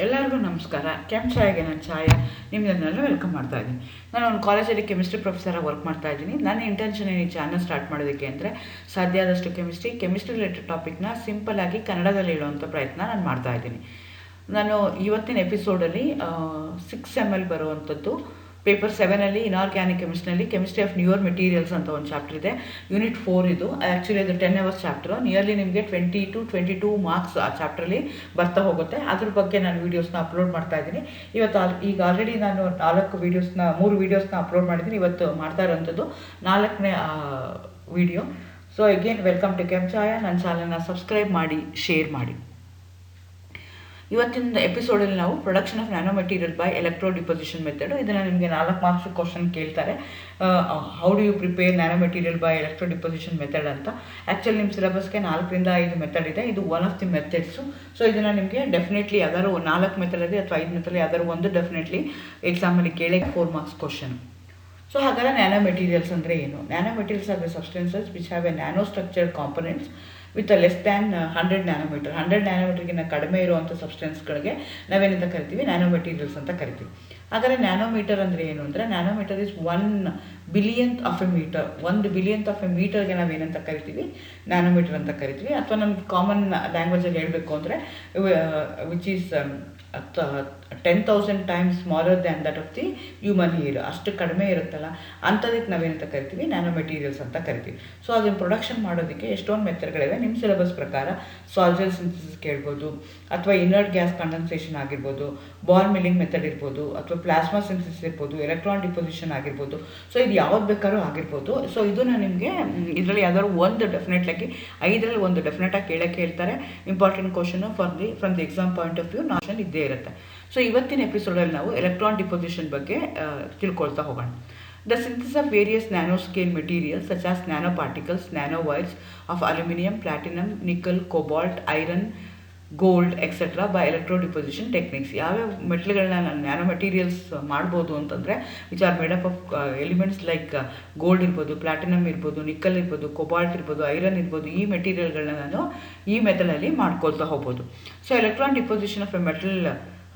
ಎಲ್ಲರಿಗೂ ನಮಸ್ಕಾರ. ಚಾಯ್ಗೆ ನಾನು ಛಾಯ ನಿಮ್ಮನ್ನೆಲ್ಲ ವೆಲ್ಕಮ್ ಮಾಡ್ತಾ ಇದ್ದೀನಿ. ನಾನು ಒಂದು ಕಾಲೇಜಲ್ಲಿ ಕೆಮಿಸ್ಟ್ರಿ ಪ್ರೊಫೆಸರಾಗಿ ವರ್ಕ್ ಮಾಡ್ತಾ ಇದ್ದೀನಿ. ನನ್ನ ಇಂಟೆನ್ಷನ್ ಈ ಚಾನಲ್ ಸ್ಟಾರ್ಟ್ ಮಾಡೋದಕ್ಕೆ ಅಂದರೆ ಸಾಧ್ಯ ಆದಷ್ಟು ಕೆಮಿಸ್ಟ್ರಿ ರಿಲೇಟೆಡ್ ಟಾಪಿಕ್ನ ಸಿಂಪಲ್ ಆಗಿ ಕನ್ನಡದಲ್ಲಿ ಹೇಳುವಂಥ ಪ್ರಯತ್ನ ನಾನು ಮಾಡ್ತಾ ಇದ್ದೀನಿ. ನಾನು ಇವತ್ತಿನ ಎಪಿಸೋಡಲ್ಲಿ 6 ML ಬರುವಂಥದ್ದು ಪೇಪರ್ 7ಅಲ್ಲಿ inorganic chemistry of newer materials ಅಂತ ಒಂದು ಚಾಪ್ಟರ್ ಇದೆ. ಯೂನಿಟ್ 4 ಇದು. ಆ್ಯಕ್ಚುಲಿ ಅದು 10 hours ಚಾಪ್ಟರ್. ನಿಯರ್ಲಿ ನಿಮಗೆ 20 to 22 ಮಾರ್ಕ್ಸ್ ಆ ಚಾಪ್ಟ್ರಲ್ಲಿ ಬರ್ತಾ ಹೋಗುತ್ತೆ. ಅದ್ರ ಬಗ್ಗೆ ನಾನು ವೀಡಿಯೋಸ್ನ ಅಪ್ಲೋಡ್ ಮಾಡ್ತಾ ಇದ್ದೀನಿ. ಈಗ ಆಲ್ರೆಡಿ ನಾನು 3 ವೀಡಿಯೋಸ್ನ ಅಪ್ಲೋಡ್ ಮಾಡಿದ್ದೀನಿ. ಇವತ್ತು ಮಾಡ್ತಾ ಇರೋಂಥದ್ದು 4ನೇ video. So again welcome to Chaya. ನನ್ನ ಚಾನಲ್ನ ಸಬ್ಸ್ಕ್ರೈಬ್ ಮಾಡಿ, ಶೇರ್ ಮಾಡಿ. ಇವತ್ತಿನ ಎಪಿಸೋಡಲ್ಲಿ ನಾವು production of nano material by electrodeposition method. ಇದನ್ನು ನಿಮಗೆ 4 ಮಾರ್ಕ್ಸ್ ಕ್ವಶನ್ ಕೇಳ್ತಾರೆ. How do you prepare nano material by electrodeposition method ಅಂತ. ಆ್ಯಕ್ಚುಲಿ ನಿಮ್ಮ ಸಿಲೆಬಸ್ಗೆ 4 ರಿಂದ 5 ಮೆಥಡ್ ಇದೆ. ಇದು one of the methods. So ಇದನ್ನು ನಿಮಗೆ ಡೆಫಿನೆಟ್ಲಿ ಯಾವ್ದಾದ್ರು 4 ಮೆಥಡ್ ಇದೆ ಅಥವಾ 5 ಮೆಥಡ್ ಯಾವ್ದಾದ್ರು ಒಂದು ಡೆಫಿನೆಟ್ಲಿ ಎಕ್ಸಾಮಲ್ಲಿ ಕೇಳಿ 4 ಮಾರ್ಕ್ಸ್ ಕ್ವಶನ್. ಸೊ ಹಾಗಾದರೆ ನ್ಯಾನೋ ಮೆಟೀರಿಯಲ್ಸ್ ಅಂದರೆ ಏನು? Nano materials are the substances which have A nano structured components with less than 100 nanometer. 100 nanometerಗಿಂತ ಕಡಿಮೆ ಇರುವಂಥ ಸಬ್ಸ್ಟೆನ್ಸ್ಗಳಿಗೆ ನಾವೇನಂತ ಕರಿತೀವಿ? ನ್ಯಾನೋ ಮೆಟೀರಿಯಲ್ಸ್ ಅಂತ ಕರಿತೀವಿ. ಹಾಗಾದರೆ ನ್ಯಾನೋಮೀಟರ್ ಅಂದರೆ ಏನು ಅಂದರೆ, nanometre is 1 billionth of a meter. 1 billionth of a meterಗೆ ನಾವೇನಂತ ಕರಿತೀವಿ? ನ್ಯಾನೋಮೀಟರ್ ಅಂತ ಕರಿತೀವಿ. ಅಥವಾ ನಮ್ಗೆ ಕಾಮನ್ ಲ್ಯಾಂಗ್ವೇಜಲ್ಲಿ ಹೇಳಬೇಕು ಅಂದರೆ which is 10,000 times smaller than that of the human hair. ಅಷ್ಟು ಕಡಿಮೆ ಇರುತ್ತಲ್ಲ, ಅಂಥದಕ್ಕೆ ನಾವೇನಂತ ಕರಿತೀವಿ? ನ್ಯಾನೋ ಮೆಟೀರಿಯಲ್ಸ್ ಅಂತ ಕರಿತೀವಿ. ಸೊ ಅದನ್ನು ಪ್ರೊಡಕ್ಷನ್ ಮಾಡೋದಕ್ಕೆ ಎಷ್ಟೊಂದು ಮೆಥಡ್ಗಳಿವೆ. ನಿಮ್ಮ ಸಿಲೆಬಸ್ ಪ್ರಕಾರ ಸಾಲ್ಜರ್ ಸಿಂಥಸಿಸ್ ಕೇಳ್ಬೋದು, ಅಥವಾ ಇನರ್ಟ್ ಗ್ಯಾಸ್ ಕಂಡೆನ್ಸೇಷನ್ ಆಗಿರ್ಬೋದು, ಬಾಲ್ ಮಿಲ್ಲಿಂಗ್ ಮೆಥಡ್ ಇರ್ಬೋದು, ಅಥವಾ ಪ್ಲಾಸ್ಮಾ ಸಿಂಥಸಿಸ್ ಇರ್ಬೋದು, ಎಲೆಕ್ಟ್ರಾನ್ ಡಿಪೊಸಿಷನ್ ಆಗಿರ್ಬೋದು. ಸೊ ಇದು ಯಾವ್ದು ಬೇಕಾದ್ರೂ ಆಗಿರ್ಬೋದು. ಸೊ ಇದನ್ನು ನಿಮಗೆ ಇದರಲ್ಲಿ ಯಾವ್ದಾದ್ರು ಒಂದು ಡೆಫಿನೆಟ್ಲಾಗಿ 5ರಲ್ಲಿ ಒಂದು ಡೆಫಿನೆಟಾಗಿ ಕೇಳಕ್ಕೆ ಹೇಳ್ತಾರೆ. Important question from the exam point of view ನಾಶನ್ ಇದ್ದೇ ಇರುತ್ತೆ. ಸೊ ಇವತ್ತಿನ ಎಪಿಸೋಡಲ್ಲಿ ನಾವು ಎಲೆಕ್ಟ್ರಾನ್ ಡಿಪೊಸಿಷನ್ ಬಗ್ಗೆ ತಿಳ್ಕೊಳ್ತಾ ಹೋಗೋಣ. The synthesis of various nanoscale materials such as nanoparticles, nanowires of aluminum, platinum, nickel, cobalt, iron, gold etcetera by electrodeposition techniques. ಯಾವ್ಯಾವ ಮೆಟಲ್ಗಳನ್ನ ನ್ಯಾನೋ ಮೆಟೀರಿಯಲ್ಸ್ ಮಾಡ್ಬೋದು ಅಂತಂದರೆ which are made up of elements like gold ಇರ್ಬೋದು, platinum ಇರ್ಬೋದು, nickel ಇರ್ಬೋದು, cobalt ಇರ್ಬೋದು, iron ಇರ್ಬೋದು. ಈ ಮೆಟೀರಿಯಲ್ಗಳನ್ನ ನಾನು ಈ ಮೆಥಡಲ್ಲಿ ಮಾಡ್ಕೊಳ್ತಾ ಹೋಗ್ಬೋದು. So electron deposition of a metal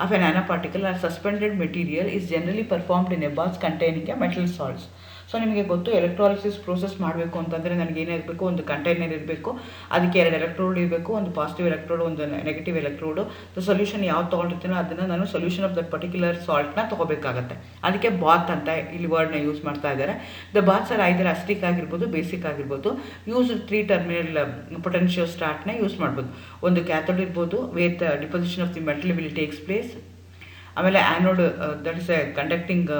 of a nanoparticle or suspended material is generally performed in a bath containing a metal salts. So ನಿಮಗೆ ಗೊತ್ತು, ಎಲೆಕ್ಟ್ರಾಲಿಸಿಸ್ ಪ್ರೋಸೆಸ್ ಮಾಡಬೇಕು ಅಂತಂದರೆ ನನಗೆ ಏನಿರಬೇಕು? ಒಂದು ಕಂಟೈನರ್ ಇರಬೇಕು, ಅದಕ್ಕೆ 2 ಎಲೆಕ್ಟ್ರೋಡ್ ಇರಬೇಕು, ಒಂದು ಪಾಸಿಟಿವ್ ಎಲೆಕ್ಟ್ರೋಡ್, ಒಂದು ನೆಗೆಟಿವ್ ಎಲೆಕ್ಟ್ರೋಡು. ಸೊಲ್ಯೂಷನ್ ಯಾವ್ದು ತೊಗೊಂಡಿರ್ತೀನೋ ಅದನ್ನು ನಾನು ಸೊಲ್ಯೂಷನ್ ಆಫ್ ದಟ್ ಪರ್ಟಿಕ್ಯುಲರ್ ಸಾಲ್ಟ್ನ ತೊಗೋಬೇಕಾಗತ್ತೆ. ಅದಕ್ಕೆ ಬಾತ್ ಅಂತ ಇಲ್ಲಿ ವರ್ಡ್ನ ಯೂಸ್ ಮಾಡ್ತಾ ಇದ್ದಾರೆ. The baths are either acidic ಆಗಿರ್ಬೋದು, ಬೇಸಿಕ್ ಆಗಿರ್ಬೋದು. ಯೂಸ್ 3 ಟರ್ಮಿನಲ್ ಪೊಟೆನ್ಷಿಯಲ್ ಸ್ಟಾರ್ಟ್ನ ಯೂಸ್ ಮಾಡ್ಬೋದು. ಒಂದು ಕ್ಯಾಥೋಡ್ ಇರ್ಬೋದು, with deposition of the metal will takes place. ಆಮೇಲೆ anode, that is a conducting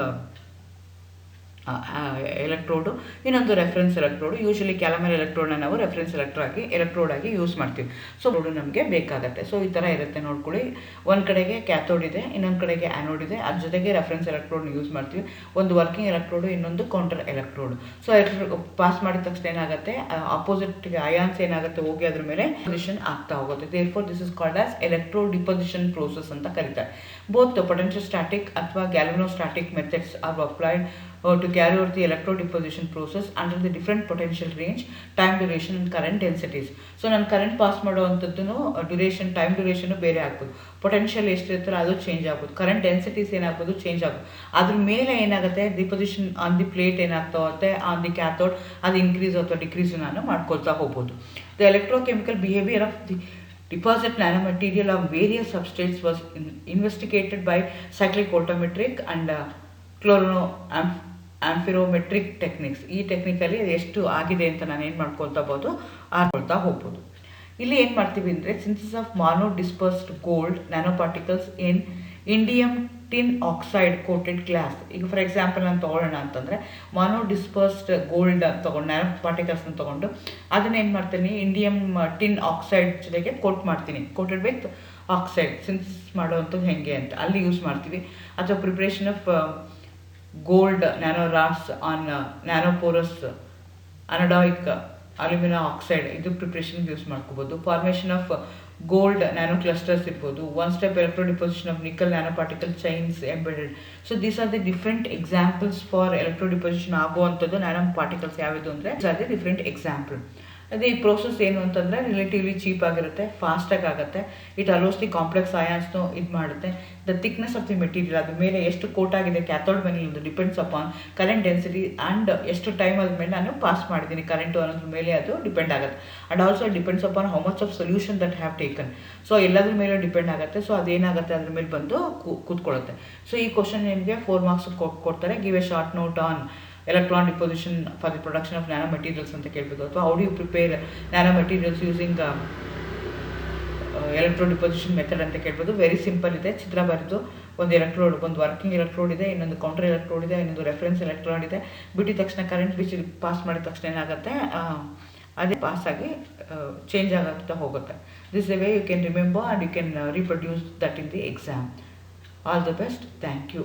electrode. ಇನ್ನೊಂದು ರೆಫರೆನ್ಸ್ ಎಲೆಕ್ಟ್ರೋಡು. ಯೂಶಲಿ ಕ್ಯಾಲಮರ್ ಎಲೆಕ್ಟ್ರೋಡ್ನ ನಾವು ರೆಫರೆನ್ಸ್ ಎಲೆಕ್ಟ್ರೋಡ್ ಆಗಿ ಯೂಸ್ ಮಾಡ್ತೀವಿ. ಸೊ ನಮಗೆ ಬೇಕಾಗತ್ತೆ. ಸೊ ಈ ಥರ ಇರುತ್ತೆ ನೋಡ್ಕೊಳ್ಳಿ. ಒಂದು ಕಡೆಗೆ ಕ್ಯಾಥೋಡ್ ಇದೆ, ಇನ್ನೊಂದು ಕಡೆಗೆ ಆ್ಯನೋಡ್ ಇದೆ, ಅದ್ರ ಜೊತೆಗೆ ರೆಫರೆನ್ಸ್ ಎಲೆಕ್ಟ್ರೋಡ್ನ ಯೂಸ್ ಮಾಡ್ತೀವಿ. ಒಂದು ವರ್ಕಿಂಗ್ ಎಲೆಕ್ಟ್ರೋಡು, ಇನ್ನೊಂದು ಕೌಂಟರ್ ಎಲೆಕ್ಟ್ರೋಡು. ಸೊ ಪಾಸ್ ಮಾಡಿದ ತಕ್ಷಣ ಏನಾಗುತ್ತೆ? ಆಪೋಸಿಟ್ಗೆ ಅಯಾನ್ಸ್ ಏನಾಗುತ್ತೆ? ಹೋಗಿ ಅದ್ರ ಮೇಲೆ ಡಿಪೊಸಿಷನ್ ಆಗ್ತಾ ಹೋಗುತ್ತೆ. Therefore this is called as electrodeposition process ಅಂತ ಕರೀತಾರೆ. ಬೋತ್ ಪೊಟೆನ್ಷಿಯಲ್ ಸ್ಟಾಟಿಕ್ ಅಥವಾ galvanostatic methods are applied to carry out the electrodeposition process under the different potential range, time duration and current densities. So ನಾನು current pass ಮಾಡುವಂಥದ್ದು duration, time duration ಬೇರೆ ಆಗ್ಬೋದು. Potential ಎಷ್ಟಿರ್ತಾರೋ ಅದು change ಆಗ್ಬೋದು. Current densities ಏನಾಗ್ಬೋದು? Change ಆಗ್ಬೋದು. ಅದ್ರ ಮೇಲೆ ಏನಾಗುತ್ತೆ? ಡಿಪೊಸಿಷನ್ ಆನ್ ದಿ ಪ್ಲೇಟ್ ಏನಾಗ್ತಾಗುತ್ತೆ? ಆನ್ ದಿ ಕ್ಯಾಥೋಡ್ ಅದು ಇನ್ಕ್ರೀಸ್ ಅಥವಾ ಡಿಕ್ರೀಸ್ ನಾನು ಮಾಡ್ಕೊಳ್ತಾ ಹೋಗ್ಬೋದು. The electrochemical behaviour of the deposit nanomaterial of various substrates was investigated by cyclic voltammetric and amperometric techniques. ಈ ಟೆಕ್ನಿಕಲ್ಲಿ ಎಷ್ಟು ಆಗಿದೆ ಅಂತ ನಾನು ಏನು ಮಾಡ್ಕೊಳ್ತಾ ಹೋಗ್ಬೋದು. ಇಲ್ಲಿ ಏನು ಮಾಡ್ತೀವಿ ಅಂದರೆ, synthesis of mono dispersed gold nanoparticles in indium tin oxide coated glass. ಈಗ ಫಾರ್ ಎಕ್ಸಾಂಪಲ್ ನಾನು ತೊಗೊಳ್ಳೋಣ ಅಂತಂದರೆ, ಮಾನೋ ಡಿಸ್ಪರ್ಸ್ಡ್ ಗೋಲ್ಡ್ ತೊಗೊಂಡು ನ್ಯಾನೋ ಪಾರ್ಟಿಕಲ್ಸ್ನ ತೊಗೊಂಡು ಅದನ್ನ ಏನು ಮಾಡ್ತೀನಿ? ಇಂಡಿಯಮ್ ಟಿನ್ ಆಕ್ಸೈಡ್ ಜೊತೆಗೆ ಕೋಟ್ ಮಾಡ್ತೀನಿ. ಕೋಟೆಡ್ ವಿತ್ ಆಕ್ಸೈಡ್ ಸಿಂಥಸಿಸ್ ಮಾಡೋವಂಥದ್ದು ಹೆಂಗೆ ಅಂತ ಅಲ್ಲಿ ಯೂಸ್ ಮಾಡ್ತೀವಿ. ಅಥವಾ preparation of gold nano rods on nanoporous anodic alumina oxide, ಇದು ಪ್ರಿಪ್ರೇಷನ್ಗೆ ಯೂಸ್ ಮಾಡ್ಕೋಬೋದು. Formation of gold nano clusters ಇರ್ಬೋದು. 1 step electrodeposition of nickel nano particle chains embedded. So these are the different examples for electrodeposition ಆಗುವಂಥದ್ದು nano particles ಯಾವುದು ಅಂದರೆ, these are the different example. ಅದೇ ಈ process ಏನು ಅಂತಂದರೆ ರಿಲೇಟಿವ್ಲಿ ಚೀಪ್ ಆಗಿರುತ್ತೆ, ಫಾಸ್ಟಾಗಿ ಆಗುತ್ತೆ. ಇಟ್ ಅಲೋಸ್ ದಿ ಕಾಂಪ್ಲೆಕ್ಸ್ ಅಯಾನ್ಸ್ನು ಇದು ಮಾಡುತ್ತೆ. The thickness of the material, ಅದ್ರ ಮೇಲೆ ಎಷ್ಟು ಕೋಟ್ ಆಗಿದೆ ಕ್ಯಾಥೋಡ್ ಮೇಲೆ ಇದು depends upon current density and ಎಷ್ಟು ಟೈಮ್ ಆದಮೇಲೆ ನಾನು ಪಾಸ್ ಮಾಡಿದ್ದೀನಿ ಕರೆಂಟು ಅನ್ನೋದ್ರ ಮೇಲೆ ಅದು ಡಿಪೆಂಡ್ ಆಗುತ್ತೆ. And also depends upon how much of solution that have taken. So ಎಲ್ಲದ್ರ ಮೇಲೆ ಡಿಪೆಂಡ್ ಆಗುತ್ತೆ. ಸೊ ಅದೇನಾಗುತ್ತೆ ಅದ್ರ ಮೇಲೆ ಬಂದು ಕೂತ್ಕೊಳ್ಳುತ್ತೆ. ಸೊ ಈ ಕ್ವಶನ್ ನಿಮಗೆ 4 ಮಾರ್ಕ್ಸ್ ಕೊಡ್ತಾರೆ. Give A short note on electron deposition for the production of nanomaterials ಅಂತ ಕೇಳ್ಬೋದು. ಅಥವಾ how do you prepare nanomaterials using electrodeposition method ಅಂತ ಕೇಳ್ಬೋದು. ವೆರಿ ಸಿಂಪಲ್ ಇದೆ. ಚಿತ್ರ ಬರೆದು ಒಂದು ಎಲೆಕ್ಟ್ರೋಡ್, ಒಂದು ವರ್ಕಿಂಗ್ ಎಲೆಕ್ಟ್ರೋಡ್ ಇದೆ, ಇನ್ನೊಂದು ಕೌಂಟರ್ ಎಲೆಕ್ಟ್ರೋಡ್ ಇದೆ, ಇನ್ನೊಂದು ರೆಫರೆನ್ಸ್ ಎಲೆಕ್ಟ್ರಾನ್ ಇದೆ. ಬಿಟ್ಟಿದ ತಕ್ಷಣ ಕರೆಂಟ್ ವಿಚ್ ಪಾಸ್ ಮಾಡಿದ ತಕ್ಷಣ ಏನಾಗುತ್ತೆ, ಅದೇ ಪಾಸ್ ಆಗಿ ಚೇಂಜ್ ಆಗುತ್ತಾ ಹೋಗುತ್ತೆ. This a way you can remember and you can reproduce that in the exam. All the best. Thank you.